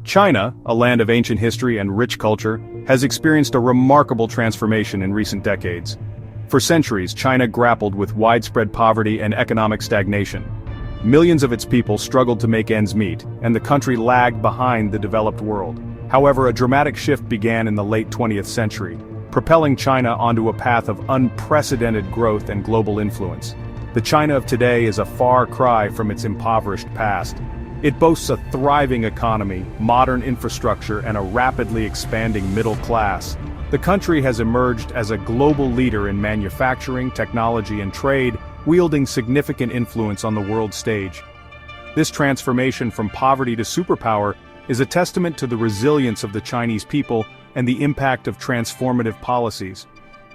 China, a land of ancient history and rich culture, has experienced a remarkable transformation in recent decades. For centuries, China grappled with widespread poverty and economic stagnation. Millions of its people struggled to make ends meet, and the country lagged behind the developed world. However, a dramatic shift began in the late 20th century, propelling China onto a path of unprecedented growth and global influence. The China of today is a far cry from its impoverished past. It boasts a thriving economy, modern infrastructure, and a rapidly expanding middle class. The country has emerged as a global leader in manufacturing, technology, and trade, wielding significant influence on the world stage. This transformation from poverty to superpower is a testament to the resilience of the Chinese people and the impact of transformative policies.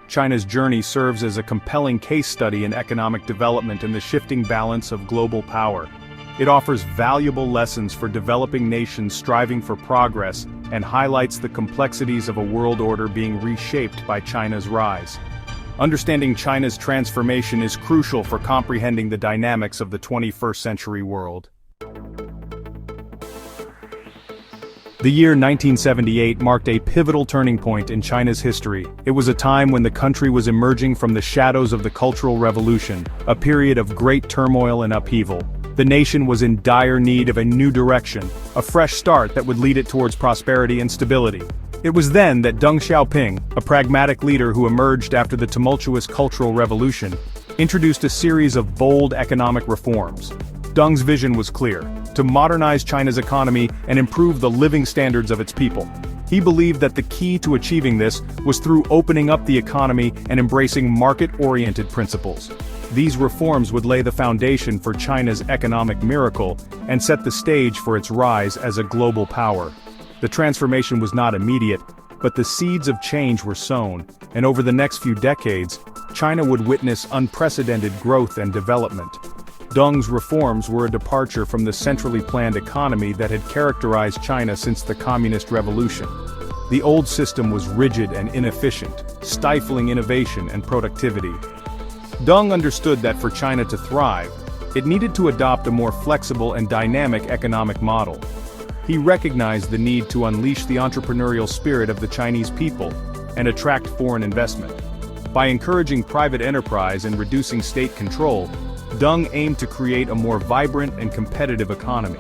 China's journey serves as a compelling case study in economic development and the shifting balance of global power. It offers valuable lessons for developing nations striving for progress and highlights the complexities of a world order being reshaped by China's rise. Understanding China's transformation is crucial for comprehending the dynamics of the 21st century world. The year 1978 marked a pivotal turning point in China's history. It was a time when the country was emerging from the shadows of the Cultural Revolution, a period of great turmoil and upheaval. The nation was in dire need of a new direction, a fresh start that would lead it towards prosperity and stability. It was then that Deng Xiaoping, a pragmatic leader who emerged after the tumultuous Cultural Revolution, introduced a series of bold economic reforms. Deng's vision was clear: to modernize China's economy and improve the living standards of its people. He believed that the key to achieving this was through opening up the economy and embracing market-oriented principles. These reforms would lay the foundation for China's economic miracle and set the stage for its rise as a global power. The transformation was not immediate, but the seeds of change were sown, and over the next few decades, China would witness unprecedented growth and development. Deng's reforms were a departure from the centrally planned economy that had characterized China since the Communist Revolution. The old system was rigid and inefficient, stifling innovation and productivity. Deng understood that for China to thrive, it needed to adopt a more flexible and dynamic economic model. He recognized the need to unleash the entrepreneurial spirit of the Chinese people and attract foreign investment. By encouraging private enterprise and reducing state control, Deng aimed to create a more vibrant and competitive economy.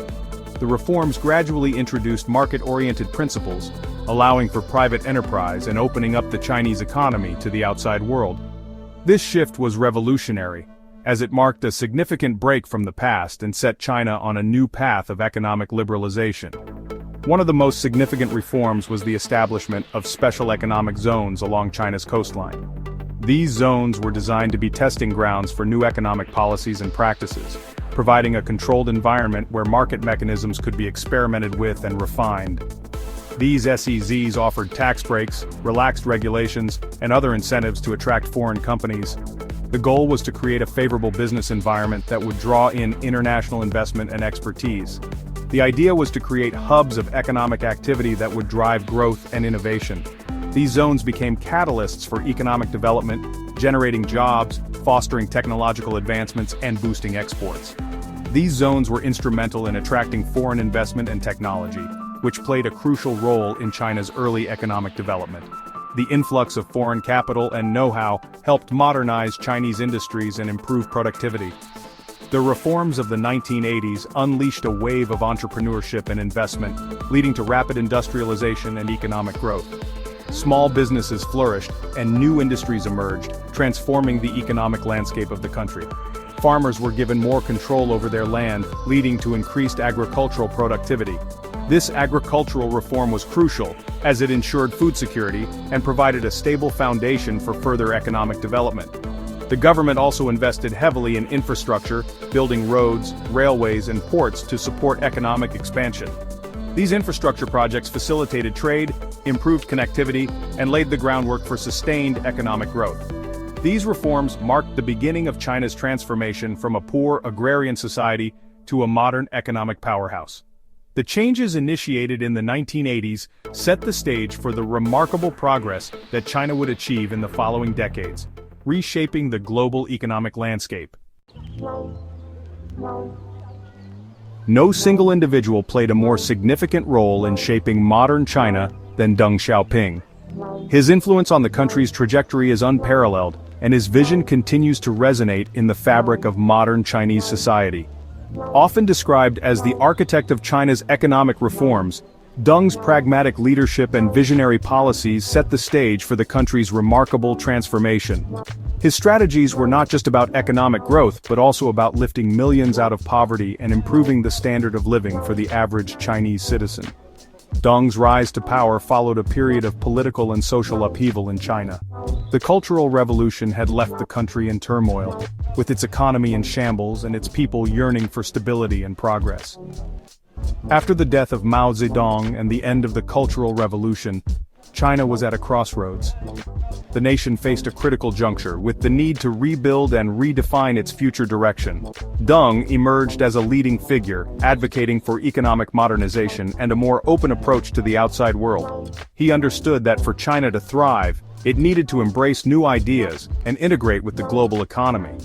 The reforms gradually introduced market-oriented principles, allowing for private enterprise and opening up the Chinese economy to the outside world. This shift was revolutionary, as it marked a significant break from the past and set China on a new path of economic liberalization. One of the most significant reforms was the establishment of special economic zones along China's coastline. These zones were designed to be testing grounds for new economic policies and practices, providing a controlled environment where market mechanisms could be experimented with and refined. These SEZs offered tax breaks, relaxed regulations, and other incentives to attract foreign companies. The goal was to create a favorable business environment that would draw in international investment and expertise. The idea was to create hubs of economic activity that would drive growth and innovation. These zones became catalysts for economic development, generating jobs, fostering technological advancements, and boosting exports. These zones were instrumental in attracting foreign investment and technology, which played a crucial role in China's early economic development. The influx of foreign capital and know-how helped modernize Chinese industries and improve productivity. The reforms of the 1980s unleashed a wave of entrepreneurship and investment, leading to rapid industrialization and economic growth. Small businesses flourished, and new industries emerged, transforming the economic landscape of the country. Farmers were given more control over their land, leading to increased agricultural productivity. This agricultural reform was crucial, as it ensured food security and provided a stable foundation for further economic development. The government also invested heavily in infrastructure, building roads, railways, and ports to support economic expansion. These infrastructure projects facilitated trade, improved connectivity, and laid the groundwork for sustained economic growth. These reforms marked the beginning of China's transformation from a poor agrarian society to a modern economic powerhouse. The changes initiated in the 1980s set the stage for the remarkable progress that China would achieve in the following decades, reshaping the global economic landscape. No single individual played a more significant role in shaping modern China than Deng Xiaoping. His influence on the country's trajectory is unparalleled, and his vision continues to resonate in the fabric of modern Chinese society. Often described as the architect of China's economic reforms, Deng's pragmatic leadership and visionary policies set the stage for the country's remarkable transformation. His strategies were not just about economic growth but also about lifting millions out of poverty and improving the standard of living for the average Chinese citizen. Deng's rise to power followed a period of political and social upheaval in China. The Cultural Revolution had left the country in turmoil, with its economy in shambles and its people yearning for stability and progress. After the death of Mao Zedong and the end of the Cultural Revolution, China was at a crossroads. The nation faced a critical juncture, with the need to rebuild and redefine its future direction. Deng emerged as a leading figure, advocating for economic modernization and a more open approach to the outside world. He understood that for China to thrive, it needed to embrace new ideas and integrate with the global economy.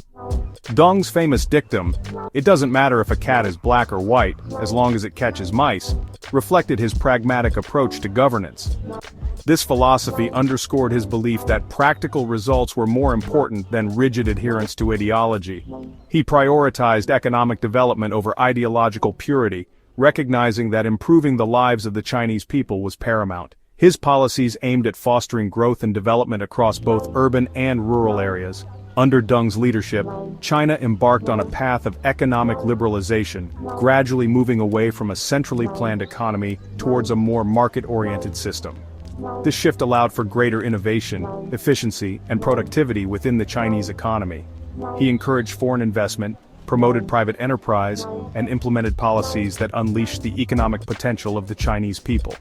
Deng's famous dictum, "It doesn't matter if a cat is black or white, as long as it catches mice," reflected his pragmatic approach to governance. This philosophy underscored his belief that practical results were more important than rigid adherence to ideology. He prioritized economic development over ideological purity, recognizing that improving the lives of the Chinese people was paramount. His policies aimed at fostering growth and development across both urban and rural areas. Under Deng's leadership, China embarked on a path of economic liberalization, gradually moving away from a centrally planned economy towards a more market-oriented system. This shift allowed for greater innovation, efficiency, and productivity within the Chinese economy. He encouraged foreign investment, promoted private enterprise, and implemented policies that unleashed the economic potential of the Chinese people.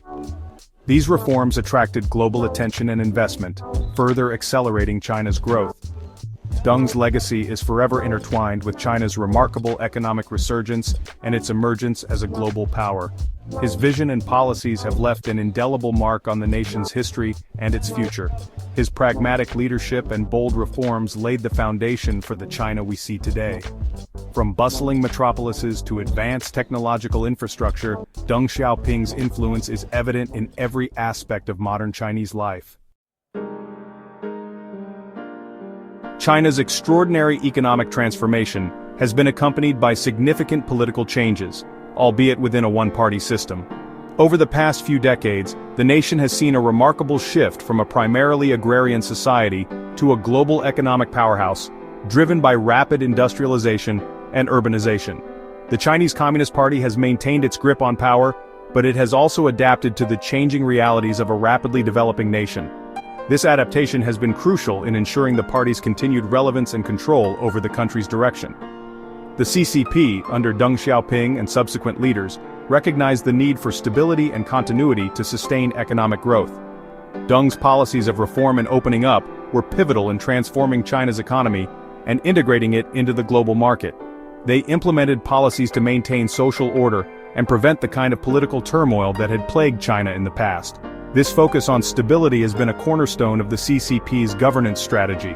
These reforms attracted global attention and investment, further accelerating China's growth. Deng's legacy is forever intertwined with China's remarkable economic resurgence and its emergence as a global power. His vision and policies have left an indelible mark on the nation's history and its future. His pragmatic leadership and bold reforms laid the foundation for the China we see today. From bustling metropolises to advanced technological infrastructure, Deng Xiaoping's influence is evident in every aspect of modern Chinese life. China's extraordinary economic transformation has been accompanied by significant political changes, albeit within a one-party system. Over the past few decades, the nation has seen a remarkable shift from a primarily agrarian society to a global economic powerhouse, driven by rapid industrialization and urbanization. The Chinese Communist Party has maintained its grip on power, but it has also adapted to the changing realities of a rapidly developing nation. This adaptation has been crucial in ensuring the party's continued relevance and control over the country's direction. The CCP, under Deng Xiaoping and subsequent leaders, recognized the need for stability and continuity to sustain economic growth. Deng's policies of reform and opening up were pivotal in transforming China's economy and integrating it into the global market. They implemented policies to maintain social order and prevent the kind of political turmoil that had plagued China in the past. This focus on stability has been a cornerstone of the CCP's governance strategy.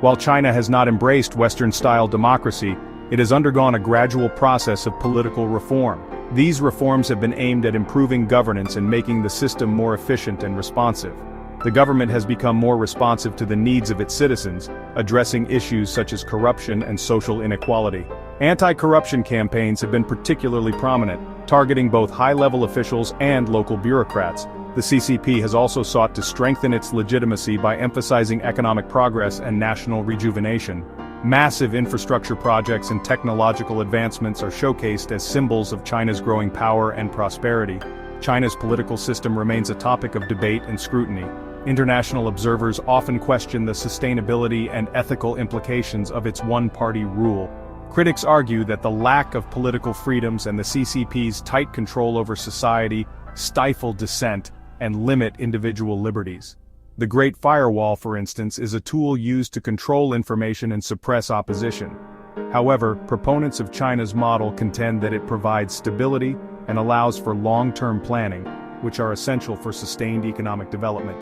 While China has not embraced Western-style democracy, it has undergone a gradual process of political reform. These reforms have been aimed at improving governance and making the system more efficient and responsive. The government has become more responsive to the needs of its citizens, addressing issues such as corruption and social inequality. Anti-corruption campaigns have been particularly prominent, targeting both high-level officials and local bureaucrats. The CCP has also sought to strengthen its legitimacy by emphasizing economic progress and national rejuvenation. Massive infrastructure projects and technological advancements are showcased as symbols of China's growing power and prosperity. China's political system remains a topic of debate and scrutiny. International observers often question the sustainability and ethical implications of its one-party rule. Critics argue that the lack of political freedoms and the CCP's tight control over society stifle dissent and limit individual liberties. The Great Firewall, for instance, is a tool used to control information and suppress opposition. However, proponents of China's model contend that it provides stability and allows for long-term planning, which are essential for sustained economic development.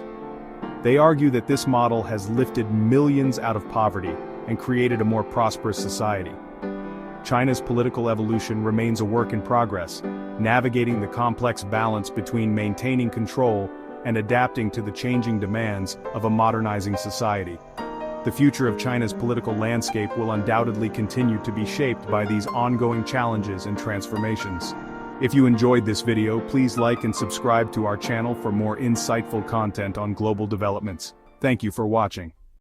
They argue that this model has lifted millions out of poverty and created a more prosperous society. China's political evolution remains a work in progress, navigating the complex balance between maintaining control and adapting to the changing demands of a modernizing society. The future of China's political landscape will undoubtedly continue to be shaped by these ongoing challenges and transformations. If you enjoyed this video, please like and subscribe to our channel for more insightful content on global developments. Thank you for watching.